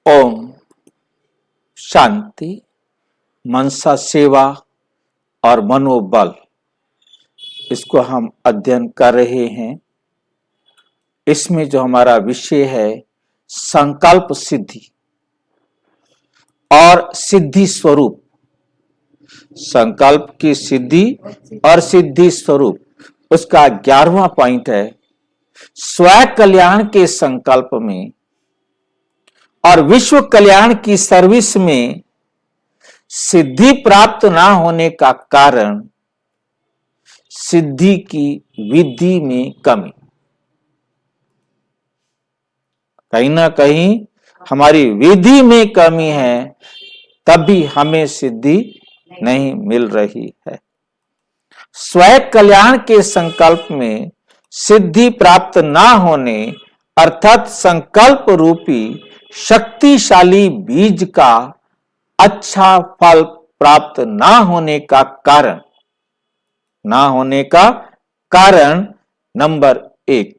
ओम शांति। मनसा सेवा और मनोबल, इसको हम अध्ययन कर रहे हैं। इसमें जो हमारा विषय है संकल्प सिद्धि और सिद्धि स्वरूप। संकल्प की सिद्धि और सिद्धि स्वरूप, उसका 11वां पॉइंट है स्व कल्याण के संकल्प में और विश्व कल्याण की सर्विस में सिद्धि प्राप्त ना होने का कारण सिद्धि की विधि में कमी। कहीं ना कहीं हमारी विधि में कमी है, तभी हमें सिद्धि नहीं मिल रही है। स्व कल्याण के संकल्प में सिद्धि प्राप्त ना होने अर्थात संकल्प रूपी शक्तिशाली बीज का अच्छा फल प्राप्त ना होने का कारण नंबर 1,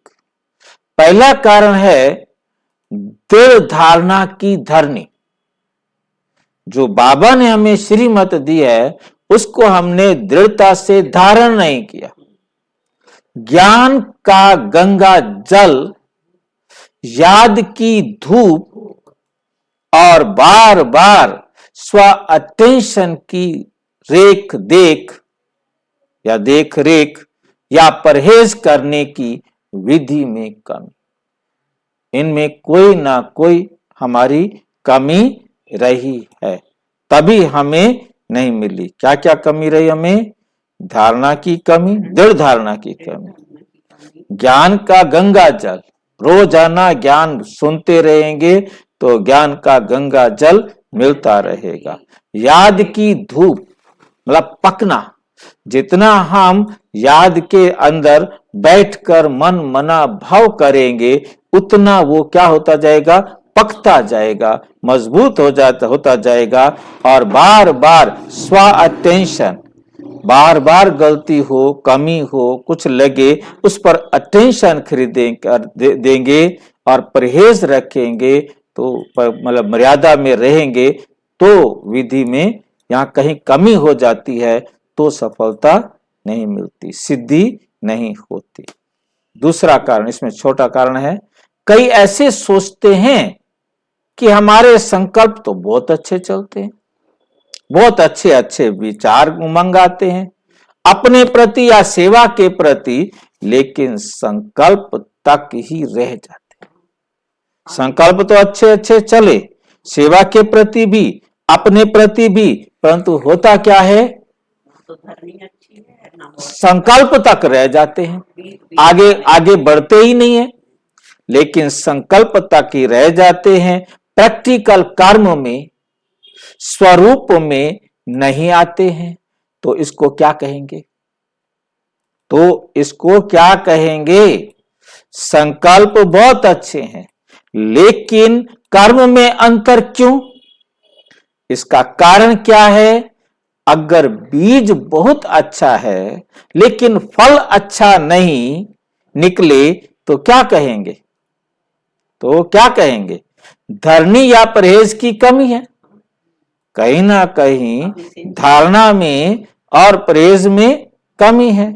पहला कारण है दृढ़ धारणा की धरनी। जो बाबा ने हमें श्रीमत दी है उसको हमने दृढ़ता से धारण नहीं किया। ज्ञान का गंगा जल, याद की धूप और बार बार स्व अटेंशन की देख रेख या परहेज करने की विधि में कमी, इनमें कोई ना कोई हमारी कमी रही है, तभी हमें नहीं मिली। क्या क्या कमी रही हमें? धारणा की कमी, दृढ़ धारणा की कमी, ज्ञान का गंगा जल, रोजाना ज्ञान सुनते रहेंगे तो ज्ञान का गंगा जल मिलता रहेगा। याद की धूप मतलब पकना, जितना हम याद के अंदर बैठकर मन मना भाव करेंगे उतना वो क्या होता जाएगा? पकता जाएगा, मजबूत होता जाएगा। और बार बार स्व अटेंशन, बार बार गलती हो, कमी हो, कुछ लगे उस पर अटेंशन देंगे और परहेज रखेंगे तो मतलब मर्यादा में रहेंगे तो विधि में यहाँ कहीं कमी हो जाती है तो सफलता नहीं मिलती, सिद्धि नहीं होती। दूसरा कारण, इसमें छोटा कारण है, कई ऐसे सोचते हैं कि हमारे संकल्प तो बहुत अच्छे चलते हैं, बहुत अच्छे अच्छे विचार उमंग आते हैं अपने प्रति या सेवा के प्रति, लेकिन संकल्प तक ही रह जाते हैं। संकल्प तो अच्छे अच्छे चले, सेवा के प्रति भी, अपने प्रति भी, परंतु होता क्या है? संकल्प तक रह जाते हैं, आगे बढ़ते ही नहीं है। लेकिन संकल्प तक ही रह जाते हैं, प्रैक्टिकल कर्म में, स्वरूप में नहीं आते हैं। तो इसको क्या कहेंगे? संकल्प बहुत अच्छे हैं लेकिन कर्म में अंतर क्यों? इसका कारण क्या है? अगर बीज बहुत अच्छा है लेकिन फल अच्छा नहीं निकले तो क्या कहेंगे? धरनी या परहेज की कमी है। कहीं ना कहीं धारणा में और परहेज में कमी है।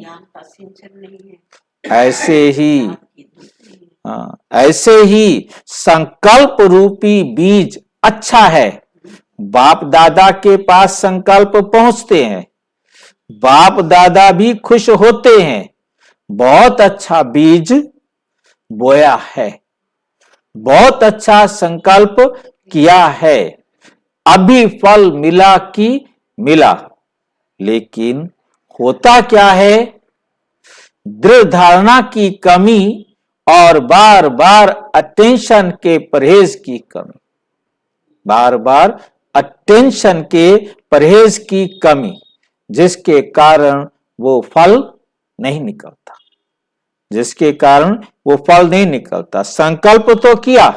ऐसे ही संकल्प रूपी बीज अच्छा है, बाप दादा के पास संकल्प पहुंचते हैं, बाप दादा भी खुश होते हैं, बहुत अच्छा बीज बोया है, बहुत अच्छा संकल्प किया है, अभी फल मिला कि मिला, लेकिन होता क्या है? दृढ़ धारणा की कमी और बार बार अटेंशन के परहेज की कमी, बार बार अटेंशन के परहेज की कमी, जिसके कारण वो फल नहीं निकलता। संकल्प तो किया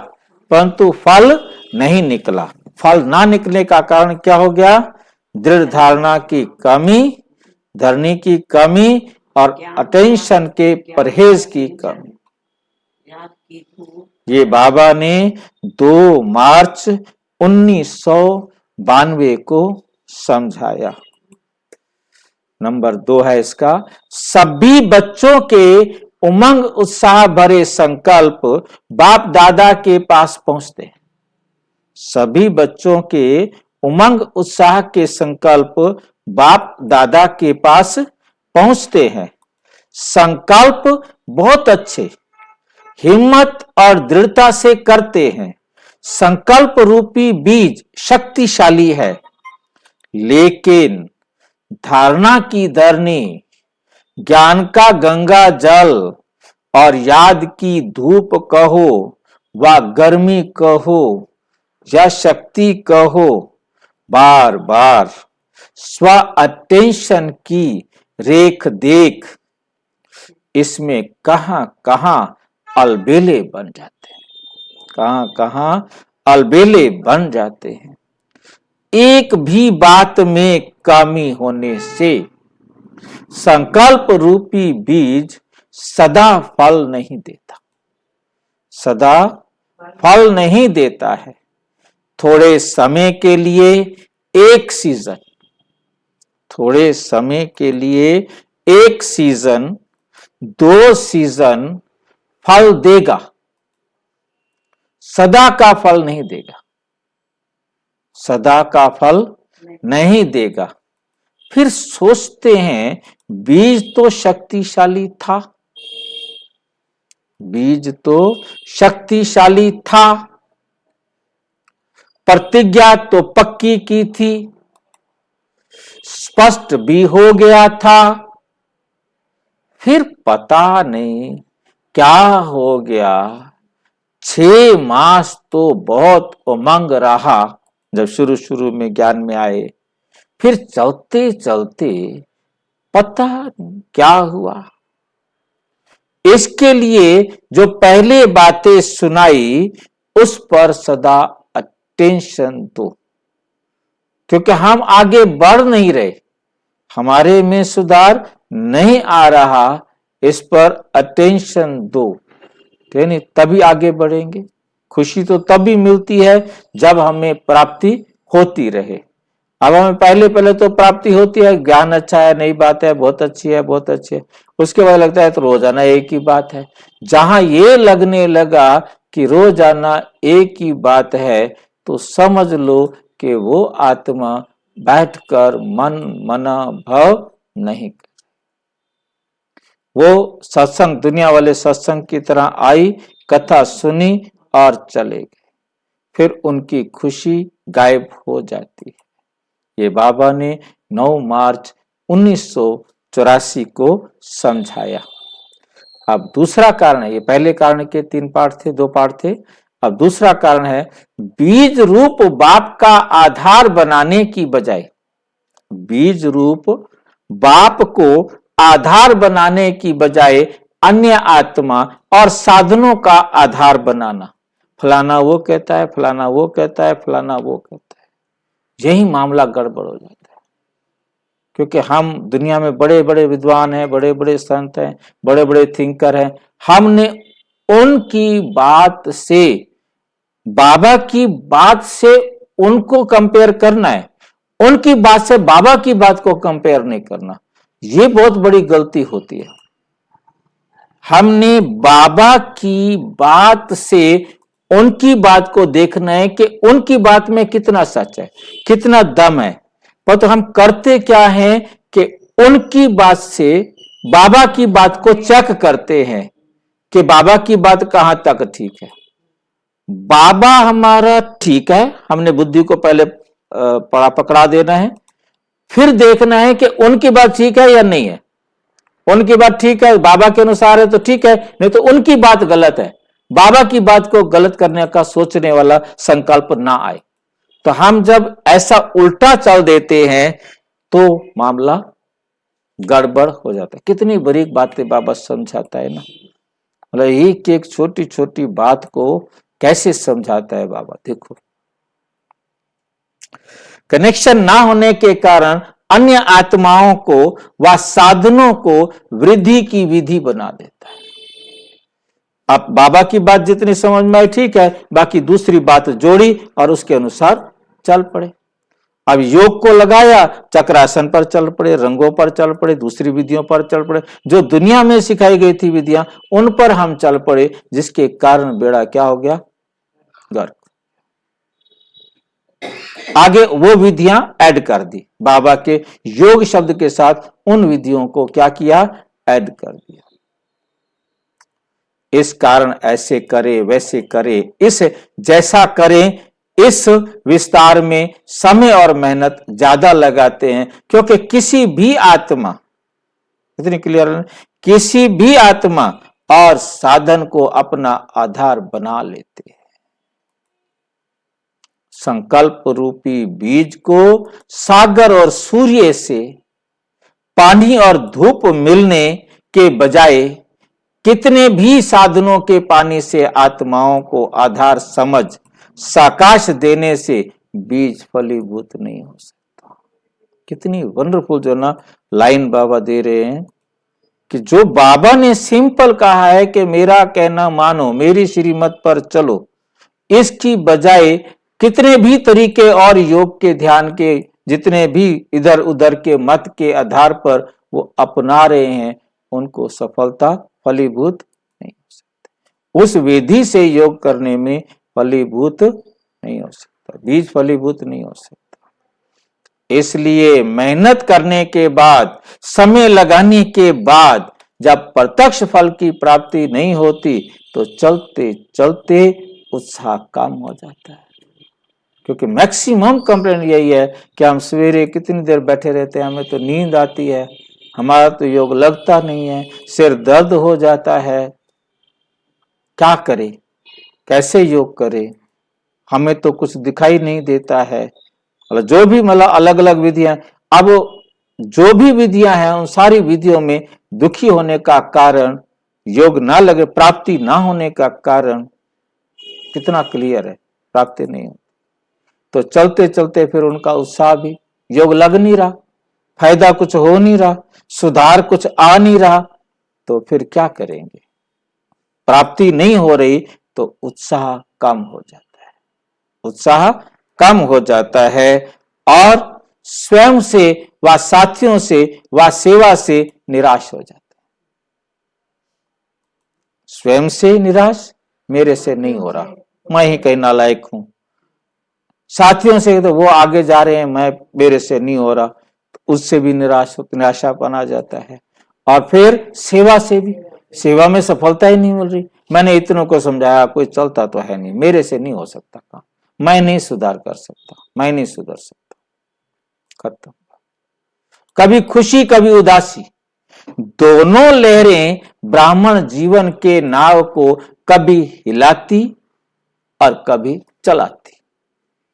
परंतु फल नहीं निकला। फल ना निकलने का कारण क्या हो गया? दृढ़ धारणा की कमी, धरनी की कमी और अटेंशन के परहेज की कमी। ये बाबा ने 2 मार्च 1992 को समझाया। नंबर 2 है इसका, सभी बच्चों के उमंग उत्साह भरे संकल्प बाप दादा के पास पहुंचते हैं। सभी बच्चों के उमंग उत्साह के संकल्प बाप दादा के पास पहुंचते हैं। संकल्प बहुत अच्छे, हिम्मत और दृढ़ता से करते हैं। संकल्प रूपी बीज शक्तिशाली है, लेकिन धारणा की धरनी, ज्ञान का गंगा जल और याद की धूप कहो व गर्मी कहो या शक्ति कहो, बार बार स्व अटेंशन की रेख देख, इसमें कहां कहां अलबेले बन जाते हैं, कहां कहां अलबेले बन जाते हैं। एक भी बात में कमी होने से संकल्प रूपी बीज सदा फल नहीं देता, सदा फल नहीं देता है। थोड़े समय के लिए एक सीजन, थोड़े समय के लिए एक सीजन, 2 सीजन फल देगा, सदा का फल नहीं देगा, सदा का फल नहीं देगा। फिर सोचते हैं बीज तो शक्तिशाली था, बीज तो शक्तिशाली था, प्रतिज्ञा तो पक्की की थी, स्पष्ट भी हो गया था, फिर पता नहीं क्या हो गया। 6 मास तो बहुत उमंग रहा जब शुरू शुरू में ज्ञान में आए, फिर चलते चलते पता नहीं क्या हुआ। इसके लिए जो पहले बातें सुनाई उस पर सदा अटेंशन दो, क्योंकि हम आगे बढ़ नहीं रहे, हमारे में सुधार नहीं आ रहा, इस पर अटेंशन दो, नहीं तभी आगे बढ़ेंगे। खुशी तो तभी मिलती है जब हमें प्राप्ति होती रहे। अब हमें पहले पहले तो प्राप्ति होती है, ज्ञान अच्छा है, नई बात है, बहुत अच्छी है, बहुत अच्छी है, उसके बाद लगता है तो रोजाना एक ही बात है। जहां ये लगने लगा कि रोजाना एक ही बात है, तो समझ लो कि वो आत्मा बैठकर मन मना भाव नहीं कर, वो सत्संग दुनिया वाले सत्संग की तरह आई, कथा सुनी और चले गए, फिर उनकी खुशी गायब हो जाती है। ये बाबा ने 9 मार्च 1984 को समझाया। अब दूसरा कारण है, ये पहले कारण के 3 पार्ट थे, 2 पार्ट थे। अब दूसरा कारण है, बीज रूप बाप का आधार बनाने की बजाय, बीज रूप बाप को आधार बनाने की बजाय अन्य आत्मा और साधनों का आधार बनाना, फलाना वो कहता है, फलाना वो कहता है, फलाना वो कहता है, यही मामला गड़बड़ हो जाता है। क्योंकि हम दुनिया में बड़े बड़े विद्वान हैं, बड़े बड़े संत हैं, बड़े बड़े थिंकर हैं, हमने उनकी बात से, बाबा की बात से उनको कंपेयर करना है, उनकी बात से बाबा की बात को कंपेयर नहीं करना, ये बहुत बड़ी गलती होती है। हमने बाबा की बात से उनकी बात को देखना है कि उनकी बात में कितना सच है, कितना दम है। पर तो हम करते क्या हैं कि उनकी बात से बाबा की बात को चेक करते हैं कि बाबा की बात कहां तक ठीक है। बाबा हमारा ठीक है, हमने बुद्धि को पहले पकड़ा देना है, फिर देखना है कि उनकी बात ठीक है या नहीं है। उनकी बात ठीक है, बाबा के अनुसार है तो ठीक है, नहीं तो उनकी बात गलत है। बाबा की बात को गलत करने का सोचने वाला संकल्प ना आए। तो हम जब ऐसा उल्टा चल देते हैं तो मामला गड़बड़ हो जाता है। कितनी बड़ी बातें बाबा समझाता है ना, मतलब एक एक छोटी छोटी बात को कैसे समझाता है बाबा। देखो, कनेक्शन ना होने के कारण अन्य आत्माओं को व साधनों को वृद्धि की विधि बना देता है। आप बाबा की बात जितनी समझ में आई ठीक है, बाकी दूसरी बात जोड़ी और उसके अनुसार चल पड़े। अब योग को लगाया, चक्रासन पर चल पड़े, रंगों पर चल पड़े, दूसरी विधियों पर चल पड़े, जो दुनिया में सिखाई गई थी विधियां उन पर हम चल पड़े, जिसके कारण बेड़ा क्या हो गया, गर्क। आगे वो विधियां ऐड कर दी, बाबा के योग शब्द के साथ उन विधियों को क्या किया, ऐड कर दिया। इस कारण ऐसे करे वैसे करे, इस जैसा करें, इस विस्तार में समय और मेहनत ज्यादा लगाते हैं, क्योंकि किसी भी आत्मा, इतनी क्लियर है, किसी भी आत्मा और साधन को अपना आधार बना लेते हैं। संकल्प रूपी बीज को सागर और सूर्य से पानी और धूप मिलने के बजाय कितने भी साधनों के पानी से आत्माओं को आधार समझ साकाश देने से बीज फलीभूत नहीं हो सकता। कितनी वंडरफुल जो ना लाइन बाबा दे रहे हैं कि जो बाबा ने सिंपल कहा है कि मेरा कहना मानो, मेरी श्रीमत पर चलो, इसकी बजाय कितने भी तरीके और योग के, ध्यान के, जितने भी इधर उधर के मत के आधार पर वो अपना रहे हैं, उनको सफलता फलीभूत नहीं हो सकती। उस विधि से योग करने में फलीभूत नहीं हो सकता, बीज फलीभूत नहीं हो सकता। इसलिए मेहनत करने के बाद, समय लगाने के बाद जब प्रत्यक्ष फल की प्राप्ति नहीं होती तो चलते चलते उत्साह कम हो जाता है। क्योंकि मैक्सिमम कंप्लेंट यही है कि हम सवेरे कितनी देर बैठे रहते हैं, हमें तो नींद आती है, हमारा तो योग लगता नहीं है, सिर दर्द हो जाता है, क्या करें, कैसे योग करें, हमें तो कुछ दिखाई नहीं देता है। जो भी मतलब अलग अलग विधियां, अब जो भी विधियां हैं उन सारी विधियों में दुखी होने का कारण, योग ना लगे, प्राप्ति ना होने का कारण कितना क्लियर है, प्राप्ति नहीं होती। तो चलते चलते फिर उनका उत्साह भी, योग लग नहीं रहा, फायदा कुछ हो नहीं रहा, सुधार कुछ आ नहीं रहा, तो फिर क्या करेंगे, प्राप्ति नहीं हो रही तो उत्साह कम हो जाता है, उत्साह कम हो जाता है और स्वयं से व साथियों से व सेवा से निराश हो जाता है। स्वयं से निराश, मेरे से नहीं हो रहा, मैं ही कहीं नालायक हूं, साथियों से तो वो आगे जा रहे हैं, मैं, मेरे से नहीं हो रहा, उससे भी निराशापन आ जाता है। और फिर सेवा से भी, सेवा में सफलता ही नहीं मिल रही, मैंने इतनों को समझाया, कोई चलता तो है नहीं, मेरे से नहीं हो सकता काम, मैं नहीं सुधार कर सकता, मैं नहीं सुधर सकता, खत्म। कभी खुशी कभी उदासी, दोनों लहरें ब्राह्मण जीवन के नाव को कभी हिलाती और कभी चलाती।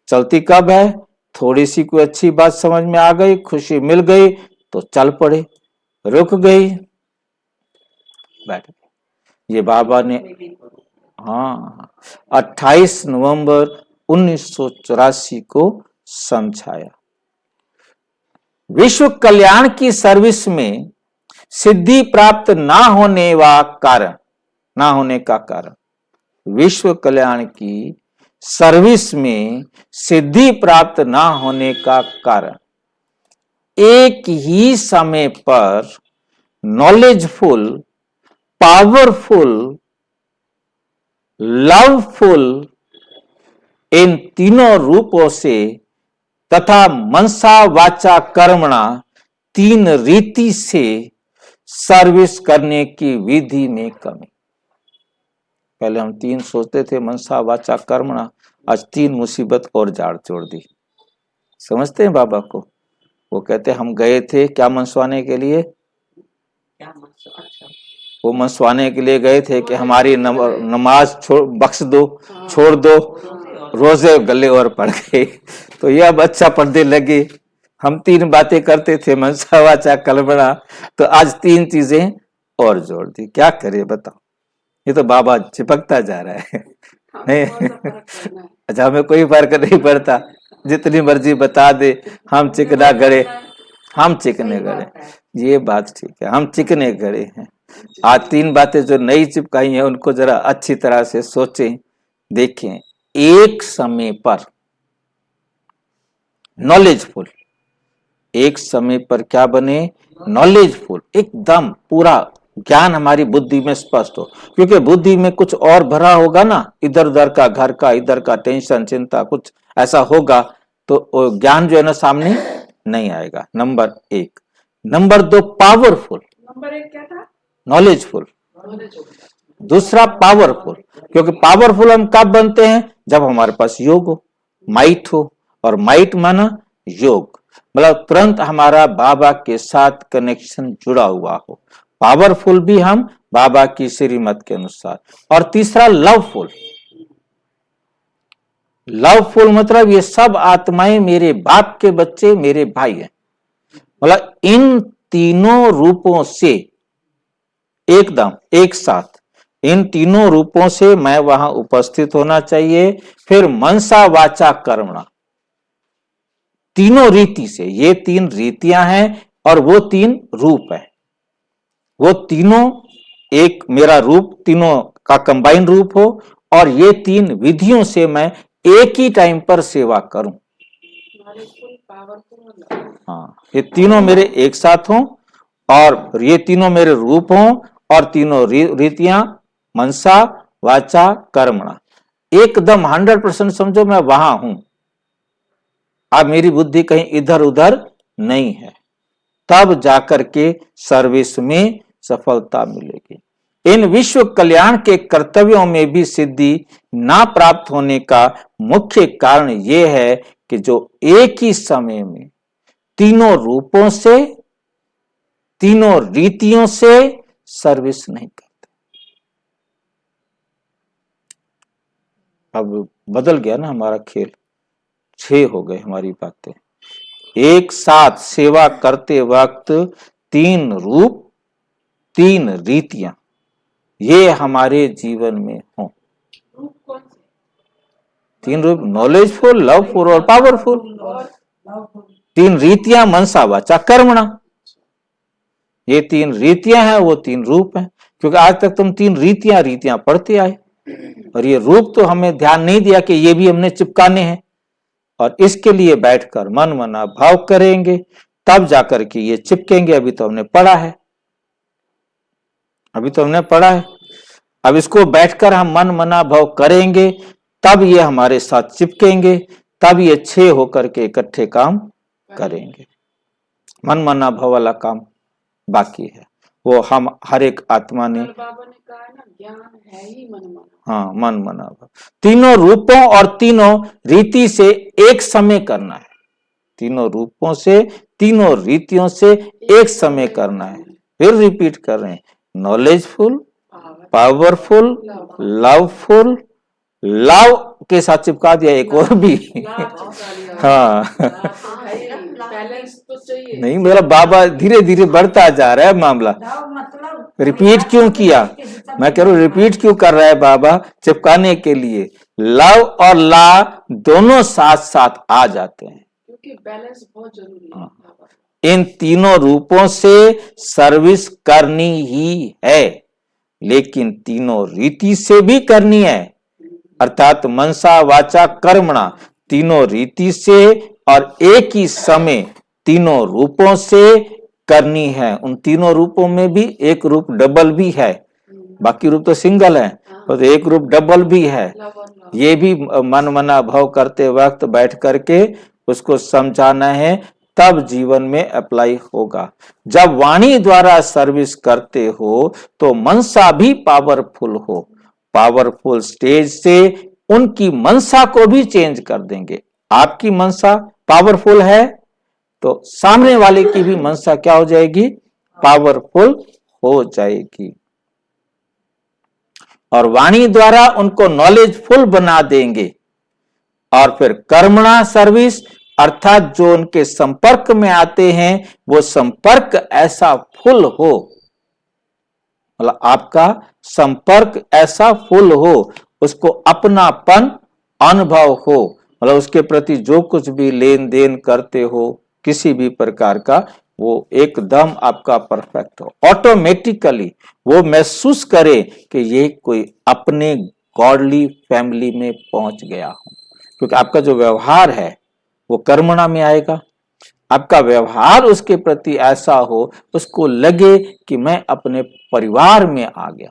चलती कब है, थोड़ी सी कोई अच्छी बात समझ में आ गई, खुशी मिल गई तो चल पड़े, रुक गई बैठ गए। ये बाबा ने 28 नवंबर 1984 को समझाया। विश्व कल्याण की सर्विस में सिद्धि प्राप्त ना होने का कारण, विश्व कल्याण की सर्विस में सिद्धि प्राप्त ना होने का कारण, एक ही समय पर नॉलेजफुल, पावरफुल, लवफुल, इन तीनों रूपों से तथा मनसा वाचा कर्मणा, तीन रीति से सर्विस करने की विधि में कमी। पहले हम 3 सोचते थे, मनसा वाचा कर्मणा, आज 3 मुसीबत और झाड़ छोड़ दी। समझते हैं बाबा को, वो कहते हम गए थे क्या मनसवाने के लिए, वो मनसवाने के लिए गए थे कि हमारी नमाज बख्श दो, छोड़ दो, रोजे गले और पड़ गए, तो ये अब अच्छा पढ़ने लगे। हम 3 बातें करते थे, मनसा वाचा कर्मणा, तो आज 3 चीजें और जोड़ दी, क्या करे बताओ। ये तो बाबा चिपकता जा रहा है नहीं अच्छा, हमें कोई फर्क नहीं पड़ता, जितनी मर्जी बता दे, हम चिकना गड़े, हम चिकने गड़े, ये बात ठीक है, हम चिकने गड़े हैं, आज 3 बातें जो नई चिपकाई हैं उनको जरा अच्छी तरह से सोचें, देखें। एक समय पर नॉलेजफुल, एक समय पर क्या बने? नॉलेजफुल, एकदम पूरा ज्ञान हमारी बुद्धि में स्पष्ट हो। क्योंकि बुद्धि में कुछ और भरा होगा ना, इधर उधर का, घर का, इधर का टेंशन, चिंता, कुछ ऐसा होगा तो ज्ञान जो है ना सामने नहीं आएगा। नंबर 1। Number 2 powerful. नंबर 1 क्या था? नॉलेजफुल। दूसरा पावरफुल, क्योंकि पावरफुल हम कब बनते हैं? जब हमारे पास योग हो, माइट हो, और माइट माना योग, मतलब तुरंत हमारा बाबा के साथ कनेक्शन जुड़ा हुआ हो। पावरफुल भी हम बाबा की श्रीमत के अनुसार। और तीसरा लवफुल। लवफुल मतलब ये सब आत्माएं मेरे बाप के बच्चे, मेरे भाई हैं। मतलब इन तीनों रूपों से एकदम एक साथ, इन तीनों रूपों से मैं वहां उपस्थित होना चाहिए। फिर मनसा वाचा कर्मणा, तीनों रीति से, ये 3 रीतियां हैं और वो 3 रूप है। वो तीनों एक मेरा रूप, तीनों का कंबाइन रूप हो, और ये 3 विधियों से मैं एक ही टाइम पर सेवा करूं। हाँ, ये तीनों मेरे एक साथ हों, और ये तीनों मेरे रूप हों, और तीनों रीतियां मनसा वाचा कर्मणा, एकदम 100% समझो मैं वहां हूं। अब मेरी बुद्धि कहीं इधर उधर नहीं है, तब जाकर के सर्विस में सफलता मिलेगी। इन विश्व कल्याण के कर्तव्यों में भी सिद्धि ना प्राप्त होने का मुख्य कारण यह है कि जो एक ही समय में तीनों रूपों से, तीनों रीतियों से सर्विस नहीं करते। अब बदल गया ना हमारा खेल, 6 हो गए हमारी बातें। एक साथ सेवा करते वक्त 3 रूप, 3 रीतियां, ये हमारे जीवन में हो। 3 रूप, नॉलेजफुल, लवफुल और पावरफुल। 3 रीतियां मनसा वाचा कर्मणा, ये 3 रीतियां हैं, वो 3 रूप हैं। क्योंकि आज तक तुम 3 रीतियां पढ़ते आए, और ये रूप तो हमें ध्यान नहीं दिया कि ये भी हमने चिपकाने हैं। और इसके लिए बैठकर मन मना भाव करेंगे, तब जाकर के ये चिपकेंगे। अभी तो हमने पढ़ा है, अब इसको बैठकर हम मन मना भाव करेंगे, तब ये हमारे साथ चिपकेंगे, तब ये 6 होकर के इकट्ठे काम करेंगे। मन मना भाव वाला काम बाकी है, वो हम हर एक आत्मा ने, बाबा ने कहा ना, ज्ञान है ही मन मना। हाँ, मन मना भाव, तीनों रूपों और तीनों रीति से एक समय करना है। तीनों रूपों से, तीनों रीतियों से एक समय करना है। फिर रिपीट कर रहे हैं, नॉलेजफुल, पावरफुल, लवफुल, लव के साथ चिपका दिया एक और भी। हाँ, नहीं, मेरा बाबा धीरे धीरे बढ़ता जा रहा है मामला। रिपीट क्यों किया? मैं कह रहा हूं रिपीट क्यों कर रहा है बाबा? चिपकाने के लिए। लव और ला दोनों साथ साथ आ जाते हैं, क्योंकि बैलेंस बहुत जरूरी है। इन तीनों रूपों से सर्विस करनी ही है, लेकिन तीनों रीति से भी करनी है। अर्थात मनसा वाचा कर्मणा, तीनों रीति से और एक ही समय तीनों रूपों से करनी है। उन तीनों रूपों में भी एक रूप डबल भी है, बाकी रूप तो सिंगल है, तो एक रूप डबल भी है। ये भी मन मना भाव करते वक्त बैठ करके उसको समझाना है, तब जीवन में अप्लाई होगा। जब वाणी द्वारा सर्विस करते हो तो मनसा भी पावरफुल हो। पावरफुल स्टेज से उनकी मनसा को भी चेंज कर देंगे। आपकी मनसा पावरफुल है तो सामने वाले की भी मनसा क्या हो जाएगी? पावरफुल हो जाएगी। और वाणी द्वारा उनको नॉलेजफुल बना देंगे। और फिर कर्मणा सर्विस, अर्थात जो उनके संपर्क में आते हैं वो संपर्क ऐसा फुल हो, मतलब आपका संपर्क ऐसा फुल हो, उसको अपनापन अनुभव हो, मतलब उसके प्रति जो कुछ भी लेन देन करते हो, किसी भी प्रकार का वो एकदम आपका परफेक्ट हो, ऑटोमेटिकली वो महसूस करे कि ये कोई अपने गॉडली फैमिली में पहुंच गया हो। क्योंकि आपका जो व्यवहार है वो कर्मणा में आएगा। आपका व्यवहार उसके प्रति ऐसा हो, उसको लगे कि मैं अपने परिवार में आ गया,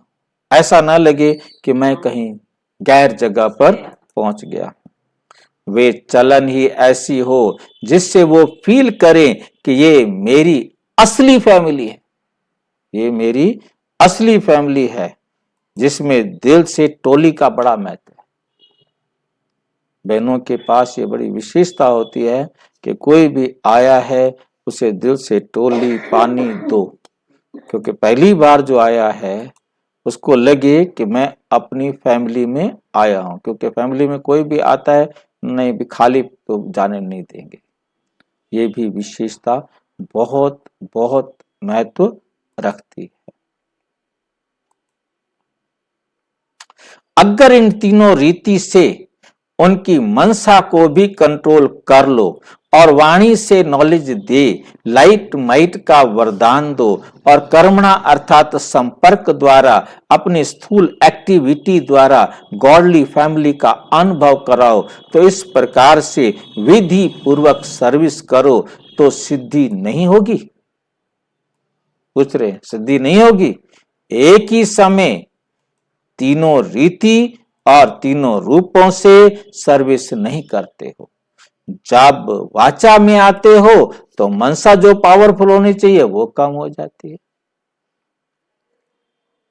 ऐसा ना लगे कि मैं कहीं गैर जगह पर पहुंच गया। वे चलन ही ऐसी हो जिससे वो फील करें कि ये मेरी असली फैमिली है, ये मेरी असली फैमिली है, जिसमें दिल से टोली का बड़ा महत्व है। बहनों के पास ये बड़ी विशेषता होती है कि कोई भी आया है उसे दिल से टोली पानी दो, क्योंकि पहली बार जो आया है उसको लगे कि मैं अपनी फैमिली में आया हूं। क्योंकि फैमिली में कोई भी आता है नहीं भी खाली तो जाने नहीं देंगे। ये भी विशेषता बहुत बहुत महत्व रखती है। अगर इन तीनों रीति से उनकी मनसा को भी कंट्रोल कर लो और वाणी से नॉलेज दे, लाइट माइट का वरदान दो और कर्मणा अर्थात संपर्क द्वारा अपनी स्थूल एक्टिविटी द्वारा गॉडली फैमिली का अनुभव कराओ, तो इस प्रकार से विधि पूर्वक सर्विस करो तो सिद्धि नहीं होगी। पूछ रहे सिद्धि नहीं होगी। एक ही समय तीनों रीति और तीनों रूपों से सर्विस नहीं करते हो। जब वाचा में आते हो तो मनसा जो पावरफुल होनी चाहिए वो कम हो जाती है।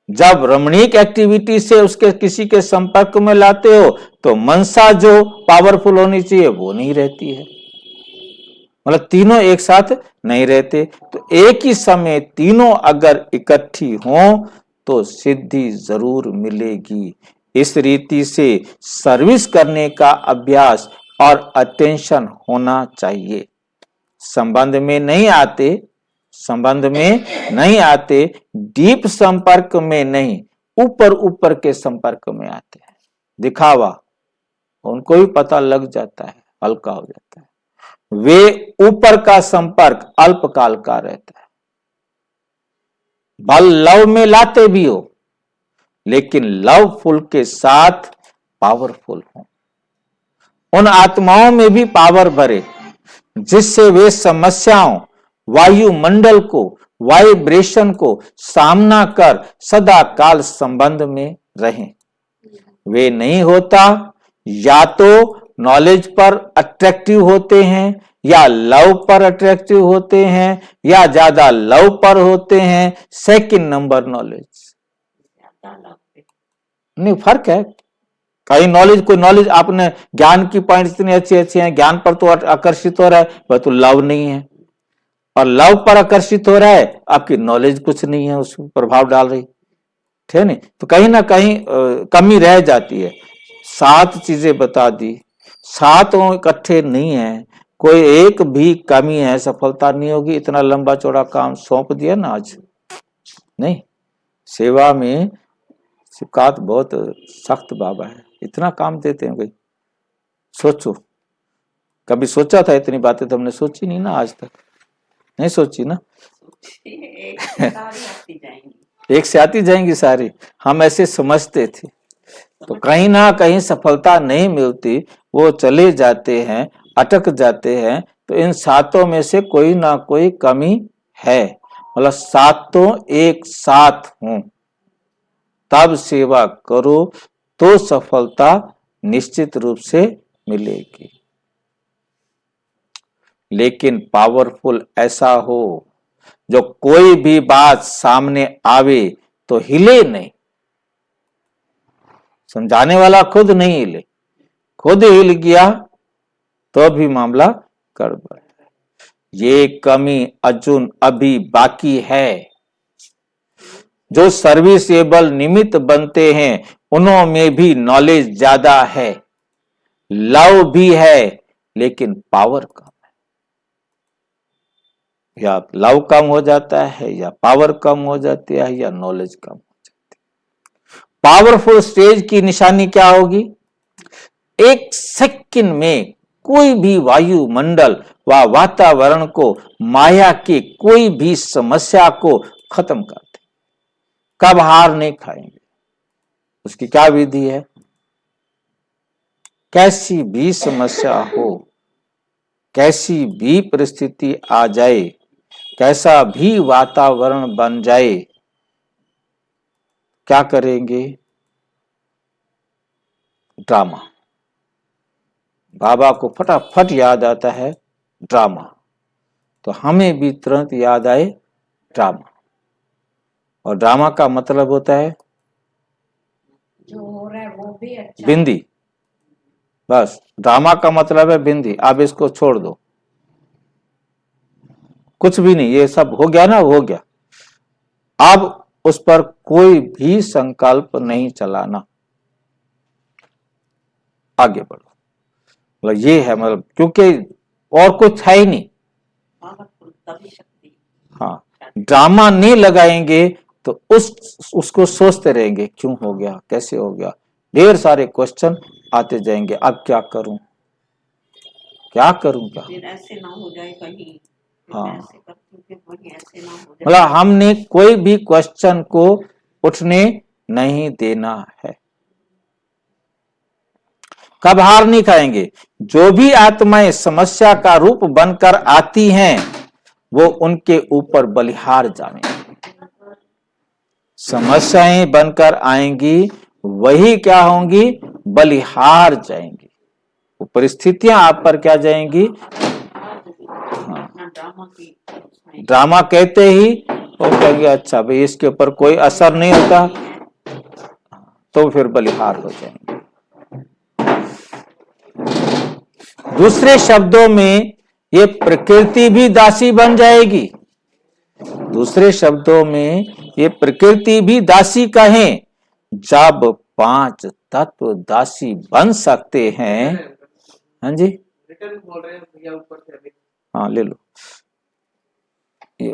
जब रमणीक एक्टिविटी से उसके किसी के संपर्क में लाते हो तो मनसा जो पावरफुल होनी चाहिए वो नहीं रहती है। मतलब तीनों एक साथ नहीं रहते। तो एक ही समय तीनों अगर इकट्ठी हों तो सिद्धि जरूर मिलेगी। इस रीति से सर्विस करने का अभ्यास और अटेंशन होना चाहिए। संबंध में नहीं आते, डीप संपर्क में नहीं, ऊपर ऊपर के संपर्क में आते हैं। दिखावा उनको भी पता लग जाता है, हल्का हो जाता है। वे ऊपर का संपर्क अल्पकाल का रहता है। बल लव में लाते भी हो लेकिन लवफुल के साथ पावरफुल हो। उन आत्माओं में भी पावर भरे जिससे वे समस्याओं, वायुमंडल को, वाइब्रेशन को सामना कर सदा काल संबंध में रहें। वे नहीं होता या तो नॉलेज पर अट्रैक्टिव होते हैं या लव पर अट्रैक्टिव होते हैं या ज्यादा लव पर होते हैं। सेकंड नंबर नॉलेज नहीं, फर्क है। कहीं नॉलेज, कोई नॉलेज आपने ज्ञान की पॉइंट इतनी अच्छी अच्छी हैं, ज्ञान पर तो आकर्षित हो रहा है, वह तो लव नहीं है। और लव पर आकर्षित हो रहा है, आपकी नॉलेज कुछ नहीं है, उस प्रभाव डाल रही, ठीक है नहीं। तो कहीं ना कहीं कमी रह जाती है। 7 चीजें बता दी, 7 इकट्ठे नहीं है, कोई एक भी कमी है, सफलता नहीं होगी। इतना लंबा चौड़ा काम सौंप दिया ना आज, नहीं। सेवा में शिकायत बहुत सख्त बाबा है, इतना काम देते हैं। भाई सोचो, कभी सोचा था इतनी बातें तो हमने सोची नहीं ना, आज तक नहीं सोची ना। एक से आती जाएंगी सारी, हम ऐसे समझते थे। तो कहीं ना कहीं सफलता नहीं मिलती, वो चले जाते हैं, अटक जाते हैं। तो इन 7 में से कोई ना कोई कमी है। मतलब 7 एक साथ हों तब सेवा करो तो सफलता निश्चित रूप से मिलेगी। लेकिन पावरफुल ऐसा हो जो कोई भी बात सामने आवे तो हिले नहीं। समझाने वाला खुद नहीं हिले, खुद हिल गया तो भी मामला गड़बड़ है। ये कमी अर्जुन अभी बाकी है। जो सर्विसेबल निमित्त बनते हैं उनमें भी नॉलेज ज्यादा है, लव भी है, लेकिन पावर कम है। या लव कम हो जाता है, या पावर कम हो जाती है, या नॉलेज कम हो जाती है। पावरफुल स्टेज की निशानी क्या होगी? 1 सेकंड में कोई भी वायुमंडल व वातावरण को, माया के कोई भी समस्या को खत्म कर दे। कब हार नहीं खाएंगे, उसकी क्या विधि है? कैसी भी समस्या हो, कैसी भी परिस्थिति आ जाए, कैसा भी वातावरण बन जाए, क्या करेंगे? ड्रामा। बाबा को फटाफट याद आता है ड्रामा, तो हमें भी तुरंत याद आए ड्रामा। और ड्रामा का मतलब होता है जो हो रहा है वो भी अच्छा। बिंदी। बस ड्रामा का मतलब है बिंदी। आप इसको छोड़ दो, कुछ भी नहीं, ये सब हो गया ना, हो गया। अब उस पर कोई भी संकल्प नहीं चलाना, आगे बढ़ो। मतलब ये है, मतलब क्योंकि और कुछ है ही नहीं। हाँ, ड्रामा नहीं लगाएंगे तो उसको सोचते रहेंगे, क्यों हो गया, कैसे हो गया, ढेर सारे क्वेश्चन आते जाएंगे। अब क्या करूं, क्या करूं, क्या फिर ऐसे ना हो जाए कहीं, हाँ, ऐसे करती फिर वही ऐसे ना हो जाए। मतलब हमने कोई भी क्वेश्चन को उठने नहीं देना है। कब हार नहीं खाएंगे? जो भी आत्माएं समस्या का रूप बनकर आती हैं, वो उनके ऊपर बलिहार जाएंगे। समस्याएं बनकर आएंगी, वही क्या होंगी? बलिहार जाएंगी। वो परिस्थितियां आप पर क्या जाएंगी? हाँ, ड्रामा कहते ही वो कहेंगे अच्छा भाई इसके ऊपर कोई असर नहीं होता, तो फिर बलिहार हो जाएंगे। दूसरे शब्दों में ये प्रकृति भी दासी बन जाएगी। दूसरे शब्दों में ये प्रकृति भी दासी कहें। जब 5 तत्व दासी बन सकते हैं, हाँ जी, रिटर्न बोल रहे हैं भैया ऊपर से अभी। हाँ ले लो ये।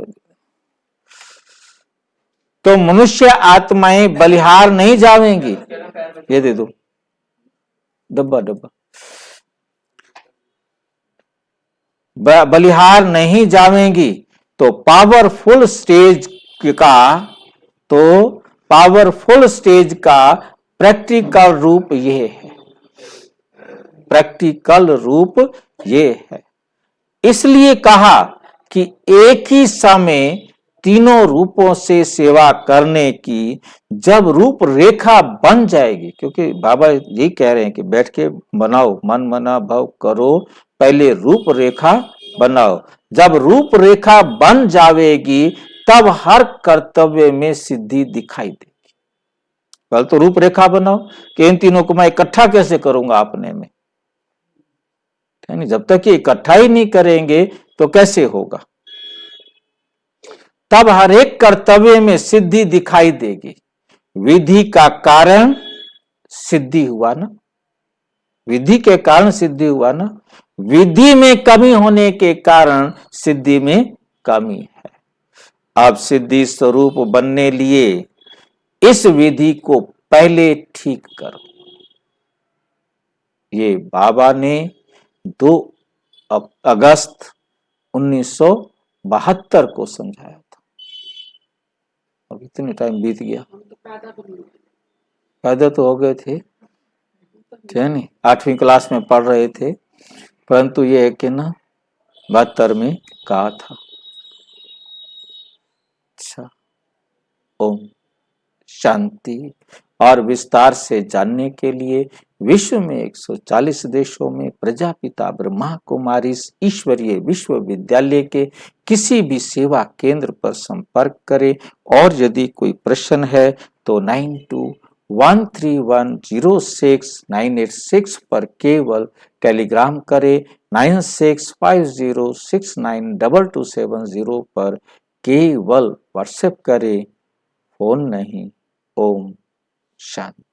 तो मनुष्य आत्माएं बलिहार नहीं जावेंगी। ये दे दो डब्बा डब्बा। बलिहार नहीं जावेंगी। तो पावरफुल स्टेज का प्रैक्टिकल रूप ये है। प्रैक्टिकल रूप ये है। इसलिए कहा कि एक ही समय तीनों रूपों से सेवा करने की जब रूपरेखा बन जाएगी, क्योंकि बाबा ये कह रहे हैं कि बैठ के बनाओ, मन मना भाव करो, पहले रूपरेखा बनाओ। जब रूपरेखा बन जाएगी तब हर कर्तव्य में सिद्धि दिखाई देगी। पहले तो रूपरेखा बनाओ कि इन तीनों को मैं इकट्ठा कैसे करूंगा अपने में। जब तक ये इकट्ठा ही नहीं करेंगे तो कैसे होगा? तब हर एक कर्तव्य में सिद्धि दिखाई देगी। विधि का कारण सिद्धि हुआ ना, विधि के कारण सिद्धि हुआ ना। विधि में कमी होने के कारण सिद्धि में कमी है। अब सिद्धि स्वरूप बनने लिए इस विधि को पहले ठीक करो। ये बाबा ने 2 अगस्त 1972 को समझाया था। अब इतने टाइम बीत गया। हम तो पैदा तो हो गए थे, नहीं 8वीं क्लास में पढ़ रहे थे, परंतु ये है कि ना 72 में कहा था। अच्छा, ओम शांति। और विस्तार से जानने के लिए विश्व में 140 देशों में प्रजापिता ब्रह्मा कुमारी ईश्वरीय विश्वविद्यालय के किसी भी सेवा केंद्र पर संपर्क करें। और यदि कोई प्रश्न है तो 9213106986 पर केवल टेलीग्राम करें। 9650692270 पर केवल व्हाट्सएप करें, फोन नहीं। ओम शांति।